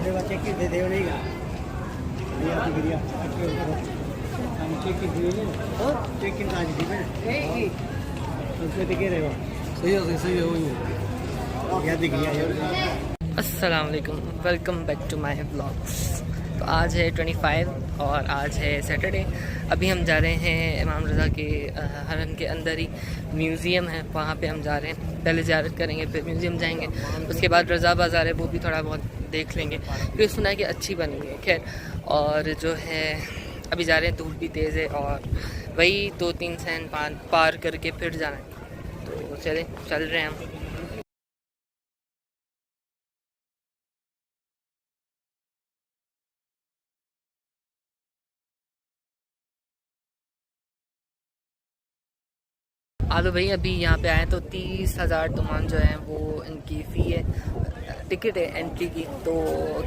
ticket दे देओ नहीं का ये टिकट हम ticket दिए ना और ticket का दी है उससे टिकट है वो सही है वही क्या दिख गया यार। अस्सलाम वालेकुम, welcome back to my vlogs. तो आज है 25 और आज है सैटरडे। अभी हम जा रहे हैं इमाम रज़ा के हरम के अंदर ही म्यूज़ियम है, वहाँ पे हम जा रहे हैं। पहले ज़ियारत करेंगे, फिर म्यूज़ियम जाएंगे, उसके बाद रज़ा बाज़ार है वो भी थोड़ा बहुत देख लेंगे क्योंकि सुना है कि अच्छी बनी है। खैर, और जो है अभी जा रहे हैं, धूप भी तेज़ है और वही 2-3 सैन पार करके फिर जाना है। तो चल रहे हैं हम। आलो भाई, अभी यहाँ पे आए तो 30,000 टमान जो है वो इनकी फ़ी है, टिकट है एंट्री की। तो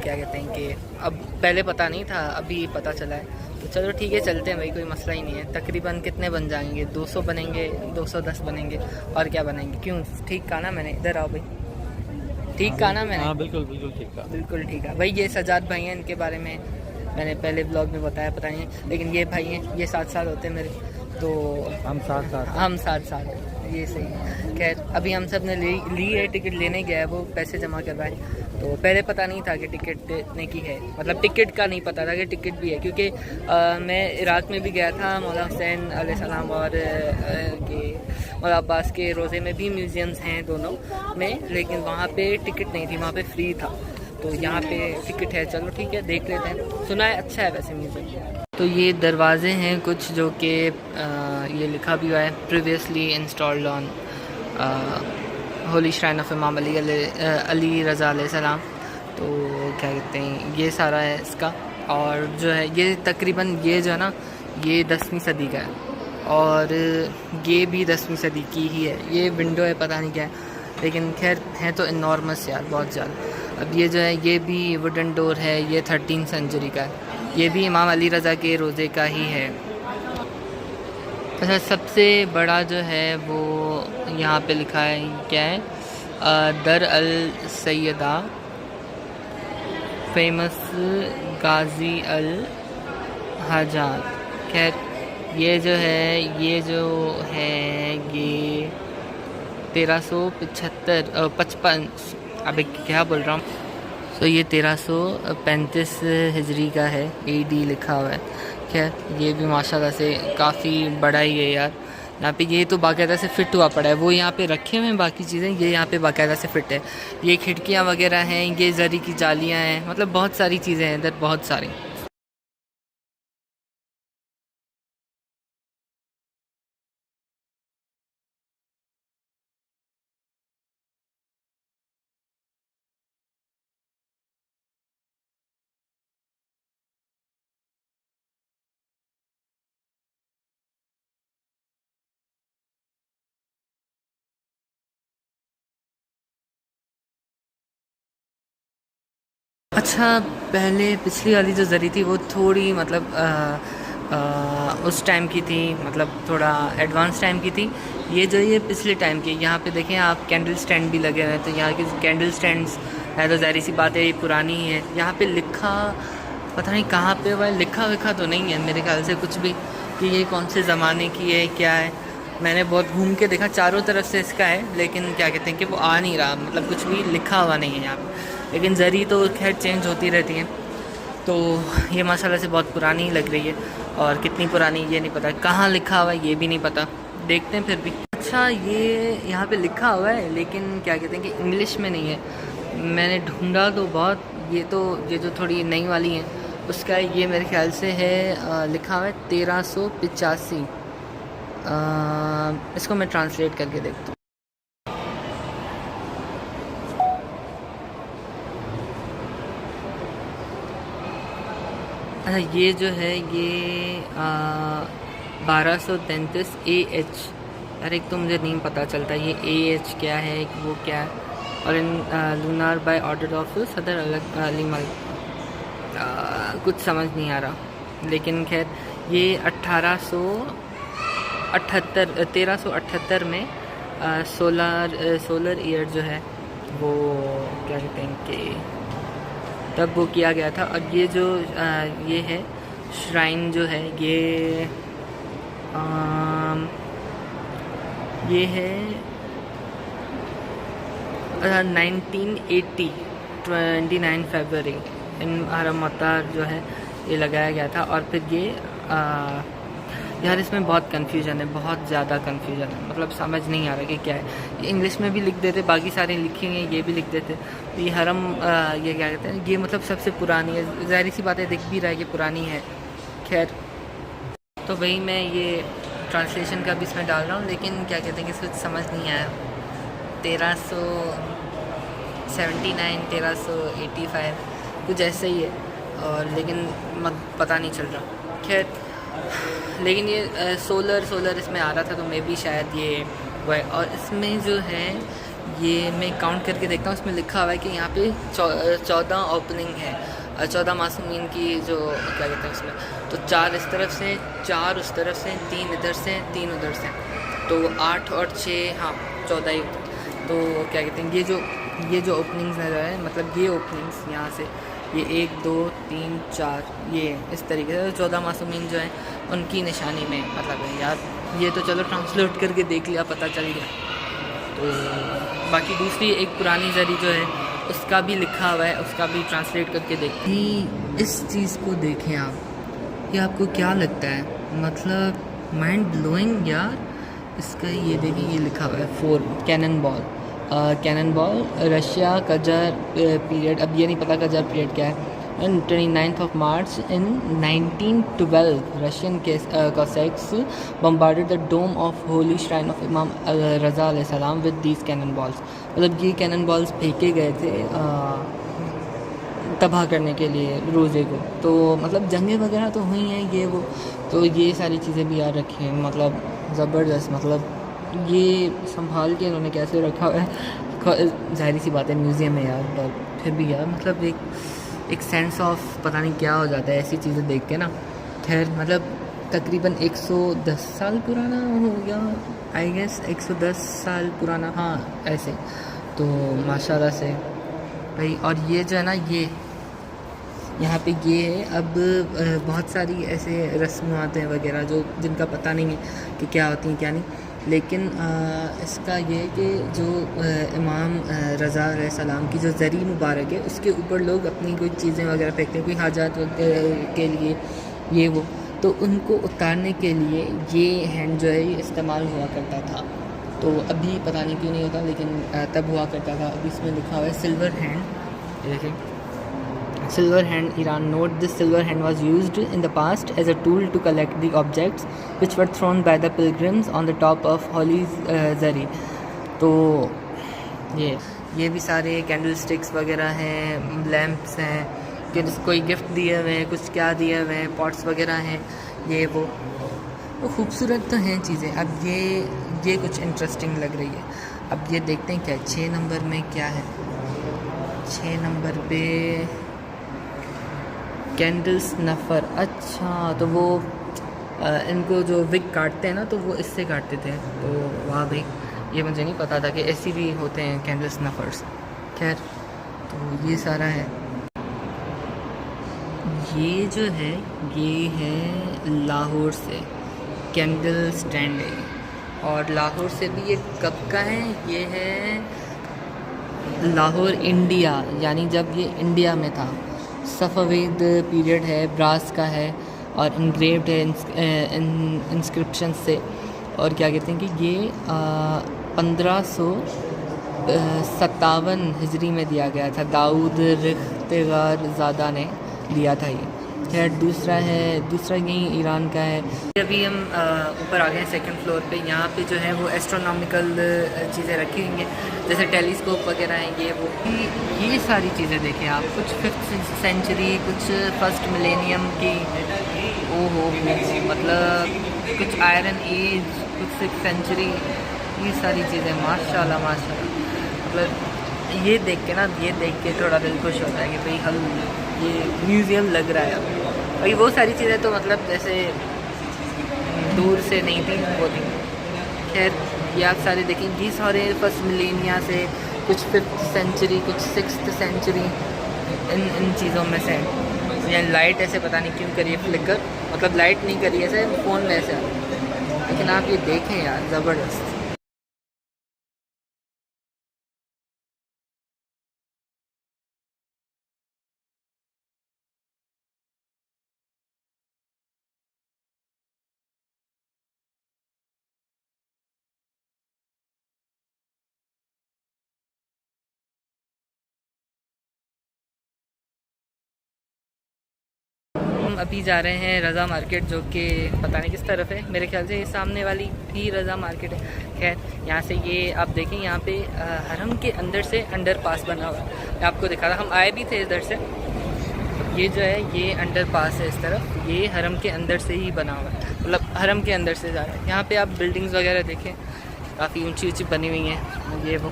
क्या कहते हैं कि अब पहले पता नहीं था, अभी पता चला है। तो चलो ठीक है, चलते हैं भाई, कोई मसला ही नहीं है। तकरीबन कितने बन जाएंगे? 200 बनेंगे, 210 बनेंगे और क्या बनेंगे। क्यों, ठीक कहा ना मैंने? इधर आओ भाई, ठीक कहा ना मैंने? हाँ बिल्कुल ठीक है, बिल्कुल ठीक है भाई। ये सजाद भाई हैं, इनके बारे में मैंने पहले ब्लॉग में बताया, पता नहीं, लेकिन ये भाई हैं, ये 7 साल होते हैं मेरे, तो हम साथ साथ ये सही है। खैर, अभी हम सब ने ली है, टिकट लेने गया है, वो पैसे जमा करवाए। तो पहले पता नहीं था कि टिकट देने की है, मतलब टिकट का नहीं पता था कि टिकट भी है, क्योंकि मैं इराक़ में भी गया था, मौला हुसैन अलैहिस्सलाम और के मौला अब्बास के रोज़े में भी म्यूज़ियम्स हैं दोनों में, लेकिन वहाँ पे टिकट नहीं थी, वहाँ पे फ्री था। तो यहाँ पे टिकट है, चलो ठीक है, देख लेते हैं। सुना है अच्छा है वैसे म्यूज़ियम। तो ये दरवाजे हैं कुछ जो कि ये लिखा भी हुआ है, previously installed on Holi shrine of इमाम अली रज़ा अलैहिस्सलाम। तो क्या कहते हैं, ये सारा है इसका। और जो है ये तकरीबन, ये जो है ना, ये 10वीं सदी का है और ये भी 10वीं सदी की ही है। ये विंडो है, पता नहीं क्या है, लेकिन खैर है तो इनॉर्मस यार, बहुत ज़्यादा। अब ये जो है ये भी वुडन डोर है, ये 13th सेंचुरी का है, ये भी इमाम अली रज़ा के रोज़े का ही है। अच्छा, सबसे बड़ा जो है वो यहाँ पे लिखा है, क्या है, दर अल सैयदा फेमस गाजी अल हाजात। खैर, ये जो है ये 1355, अबे क्या बोल रहा हूँ। तो ये 1335 हिजरी का है, AD लिखा हुआ है। खैर, ये भी माशाल्लाह से काफ़ी बड़ा ही है यार। यहाँ पे ये तो बाकायदा से फिट हुआ पड़ा है, वो यहाँ पे रखे हुए हैं बाकी चीज़ें, ये यहाँ पे बाकायदा से फिट है। ये खिड़कियाँ वगैरह हैं, ये जरी की जालियाँ हैं, मतलब बहुत सारी चीज़ें हैं इधर, बहुत सारी। अच्छा, पहले पिछली वाली जो ज़री थी वो थोड़ी मतलब उस टाइम की थी, मतलब थोड़ा एडवांस टाइम की थी। ये पिछले टाइम की। यहाँ पे देखें आप, कैंडल स्टैंड भी लगे हुए हैं, तो यहाँ के कैंडल स्टैंड्स है तो ज़ाहिर सी बात है ये पुरानी ही है। यहाँ पे लिखा पता नहीं कहाँ पे हुआ है, लिखा तो नहीं है मेरे ख्याल से कुछ भी कि ये कौन से ज़माने की है, क्या है। मैंने बहुत घूम के देखा, चारों तरफ से इसका है, लेकिन क्या कहते हैं कि वो आ नहीं रहा, मतलब कुछ भी लिखा हुआ नहीं है यहाँ पे। लेकिन ज़री तो खैर चेंज होती रहती हैं। तो ये माशाल्लाह से बहुत पुरानी लग रही है, और कितनी पुरानी ये नहीं पता, कहाँ लिखा हुआ है ये भी नहीं पता, देखते हैं फिर भी। अच्छा, ये यहाँ पे लिखा हुआ है, लेकिन क्या कहते हैं कि इंग्लिश में नहीं है। मैंने ढूंढा तो बहुत, ये जो थोड़ी नई वाली है उसका, ये मेरे ख्याल से है लिखा हुआ है 1385। इसको मैं ट्रांसलेट करके देखता हूँ। अच्छा, ये जो है ये 1233 AH। यार एक तो मुझे नहीं पता चलता ये AH क्या है, वो क्या है। और इन लूनार बाय ऑर्डर ऑफ सदर अली मलिक, कुछ समझ नहीं आ रहा, लेकिन खैर ये 1378 में सोलर ईयर जो है वो क्या कहते हैं कि तब वो किया गया था। और ये जो ये है श्राइन जो है ये है 1980 29 फरवरी इन हरम मतार जो है ये लगाया गया था। और फिर ये यार इसमें बहुत कन्फ्यूजन है, बहुत ज़्यादा कन्फ्यूजन है, मतलब समझ नहीं आ रहा कि क्या है। ये इंग्लिश में भी लिख देते, बाकी सारे लिखे हैं ये भी लिख देते। तो ये हरम ये क्या कहते हैं, ये मतलब सबसे पुरानी है, ज़ाहिर सी बात है दिख भी रहा है कि पुरानी है। खैर तो वही मैं ये ट्रांसलेशन का भी इसमें डाल रहा हूँ, लेकिन क्या कहते हैं कि कुछ समझ नहीं आया। 1379 1385 कुछ ऐसे ही है, और लेकिन पता नहीं चल रहा। खैर लेकिन ये सोलर इसमें आ रहा था, तो मैं भी शायद ये वो है। और इसमें जो है ये मैं काउंट करके देखता हूँ, इसमें लिखा हुआ है कि यहाँ पे 14 ओपनिंग है, 14 मासूमीन की जो क्या कहते हैं उसमें, तो 4 इस तरफ से, 4 उस तरफ से, 3 इधर से, 3 उधर से, तो 8 और 6 हाँ 14 ही। तो क्या कहते हैं ये जो ओपनिंग्स नज़र है, मतलब ये ओपनिंग्स यहाँ से ये 1 2 3 4 ये इस तरीके से 14 मासूमीन जो हैं उनकी निशानी में मतलब है यार। ये तो चलो ट्रांसलेट करके देख लिया, पता चल गया। तो बाकी दूसरी एक पुरानी जरी जो है उसका भी लिखा हुआ है, उसका भी ट्रांसलेट करके देखते हैं। इस चीज़ को देखें आप, ये आपको क्या लगता है, मतलब माइंड ब्लोइंग यार। इसका ये देखिए ये लिखा हुआ है 4 कैनन बॉल रशिया कजर पीरियड, अब ये नहीं पता कजर पीरियड क्या है। 29 मार्च इन 1912 Russian Cossacks bombarded the dome of holy shrine of Imam Raza alayhi salam with these cannon balls। मतलब ये कैनन बॉल्स फेंके गए थे तबाह करने के लिए रोज़े को। तो मतलब जंगें वगैरह तो हुई हैं ये वो, तो ये सारी चीज़ें भी याद रखी हैं, मतलब ज़बरदस्त। मतलब ये संभाल के इन्होंने कैसे रखा हुआ है, ज़ाहिर सी बात है म्यूज़ियम है यार, पर फिर भी यार मतलब एक सेंस ऑफ पता नहीं क्या हो जाता है ऐसी चीज़ें देख के ना। खैर मतलब तकरीबन 110 साल पुराना हो गया, आई गेस 110 साल पुराना, हाँ ऐसे। तो माशाल्लाह से भाई। और ये जो है ना ये यहाँ पे ये है, अब बहुत सारी ऐसे रस्मात हैं वगैरह जो जिनका पता नहीं है कि क्या होती हैं क्या नहीं, लेकिन इसका ये है कि जो इमाम रज़ा अलैहिस्सलाम की जो ज़री मुबारक है उसके ऊपर लोग अपनी कोई चीज़ें वगैरह फेंकते हैं, कोई हाजात के लिए ये वो, तो उनको उतारने के लिए ये हैंड जो है ये इस्तेमाल हुआ करता था। तो अभी पता नहीं क्यों नहीं होता, लेकिन तब हुआ करता था। अभी इसमें लिखा हुआ है सिल्वर हैंड, देखें Silver hand Iran note this silver hand was used in the past as a tool to collect the objects which were thrown by the pilgrims on the top of holy zari। तो ये भी सारे candle sticks वगैरह हैं, lamps हैं, कि कोई gift दिए हुए हैं, कुछ क्या दिए हुए हैं, पॉट्स वगैरह हैं, ये वो खूबसूरत तो हैं चीज़ें। अब ये कुछ इंटरेस्टिंग लग रही है। अब ये देखते हैं क्या 6 नंबर में क्या है। 6 नंबर पे कैंडल्स नफ़र, अच्छा तो वो इनको जो विग काटते हैं ना तो वो इससे काटते थे। तो वाह भाई, ये मुझे नहीं पता था कि ऐसी भी होते हैं कैंडल्स नफ़र्स। खैर तो ये सारा है। ये जो है ये है लाहौर से कैंडल स्टैंड है, और लाहौर से भी ये कब का है, ये है लाहौर इंडिया, यानी जब ये इंडिया में था। सफ़वीद पीरियड है, ब्रास का है और इंग्रेव्ड है इंस्क्रिप्शन से। और क्या कहते हैं कि ये 1557 हिजरी में दिया गया था, दाऊद रिख्तिगार ज़ादा ने दिया था ये। खैर दूसरा यही ईरान का है। अभी हम ऊपर आ गए हैं 2nd फ्लोर पे। यहाँ पे जो है वो एस्ट्रोनॉमिकल चीज़ें रखी हुई हैं, जैसे टेलीस्कोप वगैरह हैं, ये वो। ये सारी चीज़ें देखें आप, कुछ 5th सेंचुरी, कुछ 1st मिलेनियम की, ओहो मतलब कुछ आयरन एज, कुछ 6th सेंचुरी, ये सारी चीज़ें माशाल्लाह माशाल्लाह। मतलब ये देख के थोड़ा दिल खुश होता है कि भाई हम ये म्यूज़ियम लग रहा है। भाई वो सारी चीज़ें तो मतलब जैसे दूर से नहीं थी, वो थी। खैर ये आप सारे देखें, ये सारे 1st मिलेनिया से, कुछ 5th सेंचुरी, कुछ 6th सेंचुरी, इन चीज़ों में से है। ये लाइट ऐसे पता नहीं क्यों करी है फ्लिकर, मतलब लाइट नहीं करी ऐसे फ़ोन में ऐसे, लेकिन आप ये देखें यार ज़बरदस्त। हम अभी जा रहे हैं रज़ा मार्केट, जो कि पता नहीं किस तरफ है, मेरे ख्याल से ये सामने वाली ही रज़ा मार्केट है। खैर यहाँ से ये आप देखें, यहाँ पे हरम के अंदर से अंडर पास बना हुआ है। मैं आपको दिखा रहा, हम आए भी थे इधर से। ये जो है ये अंडर पास है इस तरफ, ये हरम के अंदर से ही बना हुआ है, मतलब हरम के अंदर से जा रहा है। यहाँ पर आप बिल्डिंग्स वगैरह देखें, काफ़ी ऊँची ऊँची बनी हुई हैं, ये वो।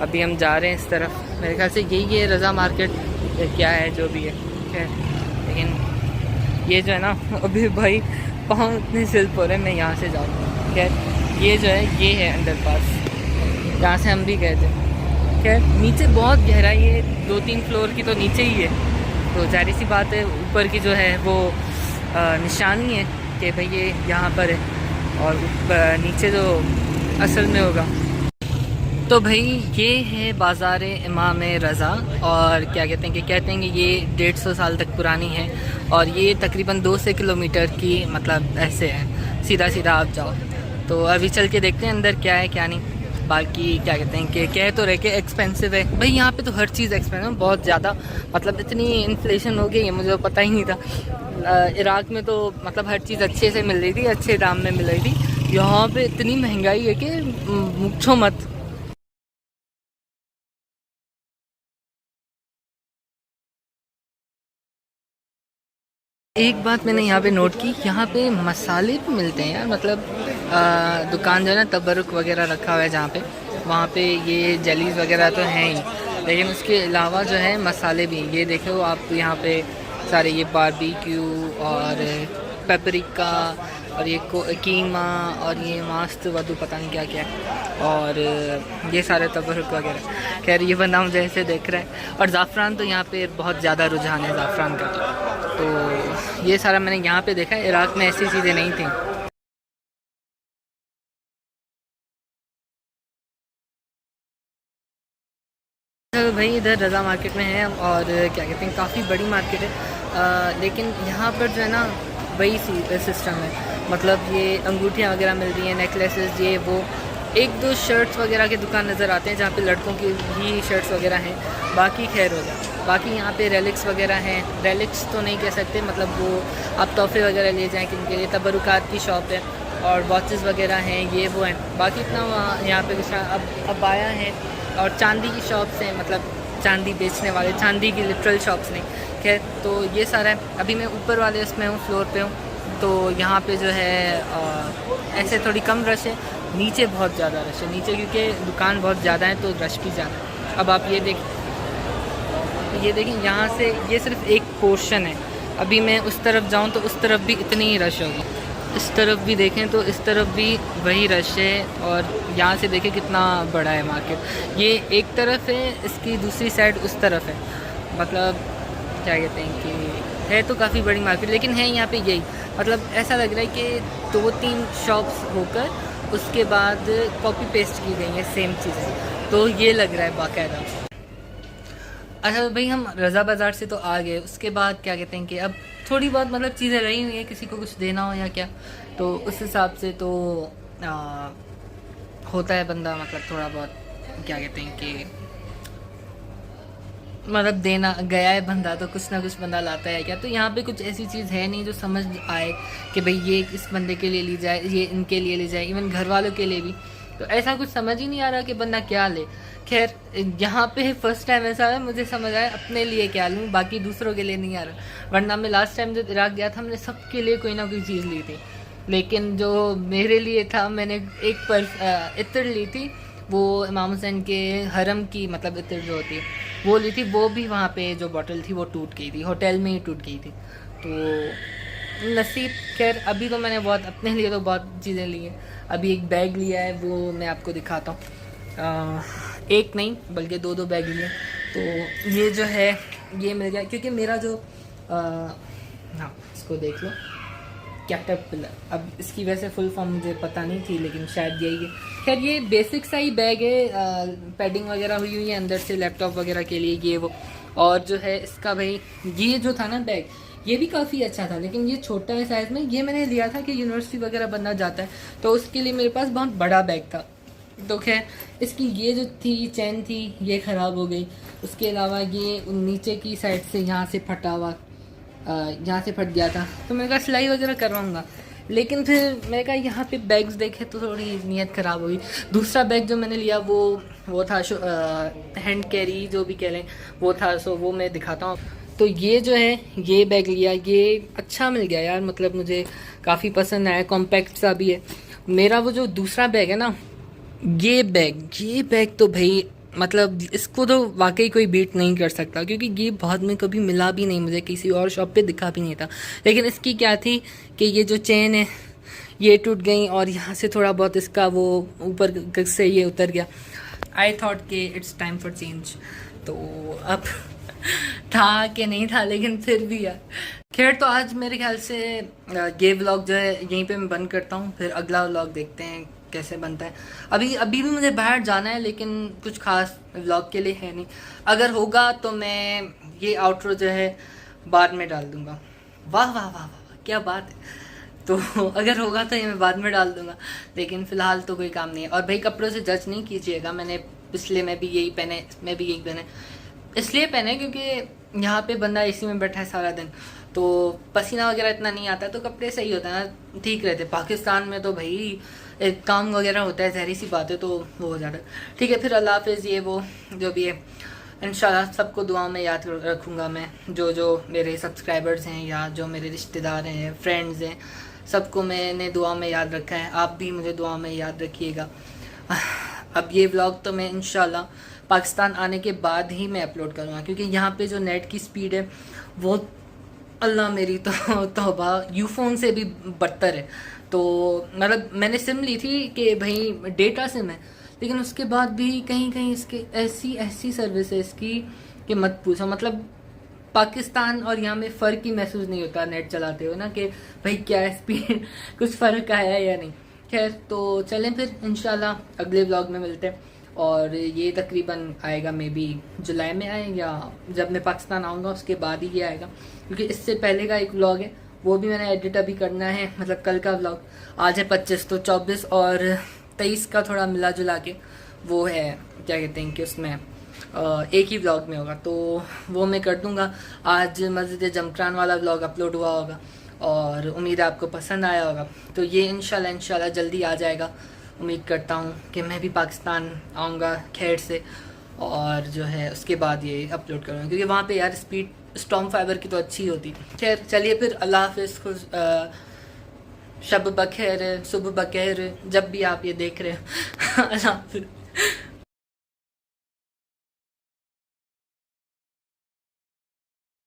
अभी हम जा रहे हैं इस तरफ, मेरे ख्याल से यही है रज़ा मार्केट, क्या है जो भी है। खैर लेकिन ये जो है ना, अभी भाई पाँव इतने स्लिप हो रहे हैं, मैं यहाँ से जाऊँ। खैर ये जो है ये है अंडर पास, जहाँ से हम भी गए थे। खैर नीचे बहुत गहराई है, 2-3 फ्लोर की तो नीचे ही है, तो जाहिर सी बात है ऊपर की जो है वो निशानी है कि भाई ये यहाँ पर है, और नीचे जो असल में होगा। तो भाई ये है बाज़ार इमाम रज़ा, और क्या कहते हैं कि ये 150 साल तक पुरानी है, और ये तकरीबन 2 किलोमीटर की, मतलब ऐसे है सीधा सीधा आप जाओ। तो अभी चल के देखते हैं अंदर क्या है क्या नहीं। बाकी क्या कहते हैं कि कह तो रहे कि एक्सपेंसिव है भाई, यहाँ पे तो हर चीज़ एक्सपेंसिव है, बहुत ज़्यादा, मतलब इतनी इन्फ्लेशन हो गई है, मुझे तो पता ही नहीं था। इराक़ में तो मतलब हर चीज़ अच्छे से मिल रही थी, अच्छे दाम में मिल रही थी। यहाँ पे इतनी महंगाई है कि पूछो मत। एक बात मैंने यहाँ पे नोट की, यहाँ पे मसाले भी मिलते हैं यार, मतलब दुकान जो है ना तबरुक वगैरह रखा हुआ है जहाँ पे, वहाँ पे ये जेलीज वगैरह तो हैं ही, लेकिन उसके अलावा जो है मसाले भी, ये देखो आप यहाँ पे सारे, ये बारबेक्यू और पेपरिका और ये कीमा और ये मास्त वदू पता नहीं क्या क्या है, और ये सारे तबरुक वगैरह। खैर ये बंदा मुझे ऐसे देख रहा है, और ज़ाफ़रान तो यहाँ पे बहुत ज़्यादा रुझान है ज़ाफ़रान का, तो ये सारा मैंने यहाँ पे देखा है। इराक़ में ऐसी चीज़ें नहीं थी। तो भाई इधर रज़ा मार्केट में है, और क्या कहते हैं काफ़ी बड़ी मार्केट है, लेकिन यहाँ पर जो है ना वही सिस्टम है, मतलब ये अंगूठियाँ वगैरह मिल रही हैं, नेकलेसेस, ये वो। 1-2 शर्ट्स वगैरह के दुकान नज़र आते हैं जहाँ पे लड़कों की ही शर्ट्स वगैरह हैं, बाकी खैर हो जाए। बाकी यहाँ पे रेलिक्स वगैरह हैं, रेलिक्स तो नहीं कह सकते, मतलब वो आप तोहफे वगैरह ले जाएँ किनके लिए, तबरुकात की शॉप है, और वॉचेस वगैरह हैं, ये वो हैं। बाकी इतना वहाँ यहाँ पे अब आया है, और चांदी की शॉप्स हैं, मतलब चांदी बेचने वाले, चांदी की लिटरल शॉप्स नहीं। खैर तो ये सारा है। अभी मैं ऊपर वाले उसमें हूँ, फ्लोर पे हूँ, तो यहाँ पे जो है ऐसे थोड़ी कम रश है, नीचे बहुत ज़्यादा रश है नीचे, क्योंकि दुकान बहुत ज़्यादा है तो रश भी ज़्यादा है। अब आप ये देखें यहाँ से ये सिर्फ एक पोर्शन है, अभी मैं उस तरफ जाऊँ तो उस तरफ भी इतनी ही रश होगी, इस तरफ भी देखें तो इस तरफ भी वही रश है, और यहाँ से देखें कितना बड़ा है मार्केट। ये एक तरफ है, इसकी दूसरी साइड उस तरफ है, मतलब क्या कहते हैं कि है तो काफ़ी बड़ी मार्केट, लेकिन है यहाँ पे यही, मतलब ऐसा लग रहा है कि 2-3 शॉप्स होकर उसके बाद कॉपी पेस्ट की गई है सेम चीज़ें, तो ये लग रहा है बाकायदा। अच्छा भाई हम रज़ा बाज़ार से तो आ गए, उसके बाद क्या कहते हैं कि अब थोड़ी बहुत मतलब चीज़ें रही हुई हैं, किसी को कुछ देना हो या क्या, तो उस हिसाब से तो होता है बंदा, मतलब थोड़ा बहुत क्या कहते हैं कि मतलब देना गया है बंदा तो कुछ ना कुछ बंदा लाता है क्या। तो यहाँ पे कुछ ऐसी चीज़ है नहीं जो समझ आए कि भाई ये इस बंदे के लिए ली जाए, ये इनके लिए ली जाए, इवन घर वालों के लिए भी, तो ऐसा कुछ समझ ही नहीं आ रहा कि बंदा क्या ले। खैर यहाँ पे फर्स्ट टाइम ऐसा है मुझे समझ आया अपने लिए क्या लूँ, बाकी दूसरों के लिए नहीं आ रहा। वरना मैं लास्ट टाइम जब इराक़ गया था हमने सबके लिए कोई ना कोई चीज़ ली थी, लेकिन जो मेरे लिए था मैंने एक इत्र ली थी, वो इमाम हुसैन के हरम की मतलब इत्र जो होती है वो ली थी, वो भी वहाँ पे जो बॉटल थी वो टूट गई थी, होटल में ही टूट गई थी, तो नसीब। खैर अभी तो मैंने बहुत अपने लिए तो बहुत चीज़ें ली हैं। अभी एक बैग लिया है वो मैं आपको दिखाता हूँ, एक नहीं बल्कि 2 बैग लिए। तो ये जो है ये मिल गया, क्योंकि मेरा जो हाँ इसको देख लो, कैटरपिलर। अब इसकी वैसे फुल फॉर्म मुझे पता नहीं थी, लेकिन शायद यही है। खैर ये बेसिक सा ही बैग है, पैडिंग वगैरह हुई हुई है अंदर से लैपटॉप वगैरह के लिए, ये वो। और जो है इसका भाई ये जो था ना बैग, ये भी काफ़ी अच्छा था, लेकिन ये छोटा है साइज़ में। ये मैंने लिया था कि यूनिवर्सिटी वगैरह बनना जाता है, तो उसके लिए मेरे पास बहुत बड़ा बैग था। तो खैर इसकी ये जो थी चैन थी ये ख़राब हो गई। उसके अलावा ये नीचे की साइड से यहाँ से फटा हुआ, यहाँ से फट गया था, तो मैंने कहा सिलाई वगैरह करवाऊँगा। लेकिन फिर मैंने कहा यहाँ पे बैग्स देखे तो थोड़ी नीयत ख़राब हुई। दूसरा बैग जो मैंने लिया वो था हैंड कैरी जो भी कह लें वो था, सो वो मैं दिखाता हूँ। तो ये जो है ये बैग लिया, ये अच्छा मिल गया यार, मतलब मुझे काफ़ी पसंद आया, कॉम्पैक्ट सा भी है। मेरा वो जो दूसरा बैग है ना, ये बैग तो भाई मतलब इसको तो वाकई कोई बीट नहीं कर सकता, क्योंकि ये बहुत में कभी मिला भी नहीं, मुझे किसी और शॉप पे दिखा भी नहीं था। लेकिन इसकी क्या थी कि ये जो चेन है ये टूट गई, और यहाँ से थोड़ा बहुत इसका वो ऊपर से ये उतर गया। आई थॉट कि इट्स टाइम फॉर चेंज। तो अब था कि नहीं था, लेकिन फिर भी यार खैर। तो आज मेरे ख्याल से ये व्लॉग जो है यहीं पे मैं बंद करता हूँ, फिर अगला व्लॉग देखते हैं कैसे बनता है। अभी भी मुझे बाहर जाना है, लेकिन कुछ खास व्लॉग के लिए है नहीं। अगर होगा तो मैं ये आउटरो जो है बाद में डाल दूँगा। वाह वाह वाह वाह वाह, क्या बात है। तो अगर होगा तो ये मैं बाद में डाल दूँगा, लेकिन फ़िलहाल तो कोई काम नहीं है। और भाई कपड़ों से जज नहीं कीजिएगा, मैंने पिछले में भी यही पहने, इसमें भी यही पहने। इसलिए पहने क्योंकि यहाँ पे बंदा एसी में बैठा है सारा दिन, तो पसीना वगैरह इतना नहीं आता, तो कपड़े सही होते हैं ना, ठीक रहते। पाकिस्तान में तो भाई एक काम वगैरह होता है, जहरी सी बात है, तो वो हो जाता है। ठीक है, फिर अल्लाह हाफिज़। ये वो जो भी है इंशाल्लाह सबको दुआ में याद रखूँगा मैं, जो मेरे सब्सक्राइबर्स हैं या जो मेरे रिश्तेदार हैं, फ्रेंड्स हैं, सबको मैंने दुआ में याद रखा है। आप भी मुझे दुआ में याद रखिएगा। अब ये व्लॉग तो मैं इंशाल्लाह पाकिस्तान आने के बाद ही मैं अपलोड करूँगा, क्योंकि यहाँ पे जो नेट की स्पीड है वो अल्लाह मेरी तो तौबा यूफ़ोन से भी बदतर है। तो मतलब मैंने सिम ली थी कि भाई डेटा सिम है, लेकिन उसके बाद भी कहीं कहीं इसके ऐसी सर्विस है इसकी कि मत पूछो। मतलब पाकिस्तान और यहाँ में फ़र्क ही महसूस नहीं होता नेट चलाते हुए ना, कि भाई क्या स्पीड कुछ फ़र्क आया है या नहीं। खैर तो चलें फिर इंशाल्लाह अगले व्लॉग में मिलते हैं। और ये तकरीबन आएगा मे बी जुलाई में आए, या जब मैं पाकिस्तान आऊँगा उसके बाद ही ये आएगा, क्योंकि इससे पहले का एक व्लॉग है वो भी मैंने एडिट अभी करना है। मतलब कल का व्लॉग, आज है 25, तो 24 और 23 का थोड़ा मिला जुला के वो है, क्या कहते हैं कि उसमें एक ही व्लॉग में होगा, तो वो मैं कर दूँगा। आज मस्जिद जमक्रान वाला व्लॉग अपलोड हुआ होगा और उम्मीद है आपको पसंद आया होगा। तो ये इंशाल्लाह जल्दी आ जाएगा। उम्मीद करता हूँ कि मैं भी पाकिस्तान आऊँगा खैर से, और जो है उसके बाद ये अपलोड करूँगा, क्योंकि वहाँ पे यार स्पीड स्टॉर्म फाइबर की तो अच्छी होती। खैर चलिए फिर अल्लाह हाफिज़, शब बखैर, सुबह बखैर, जब भी आप ये देख रहे हो। अल्लाह हाफिज़।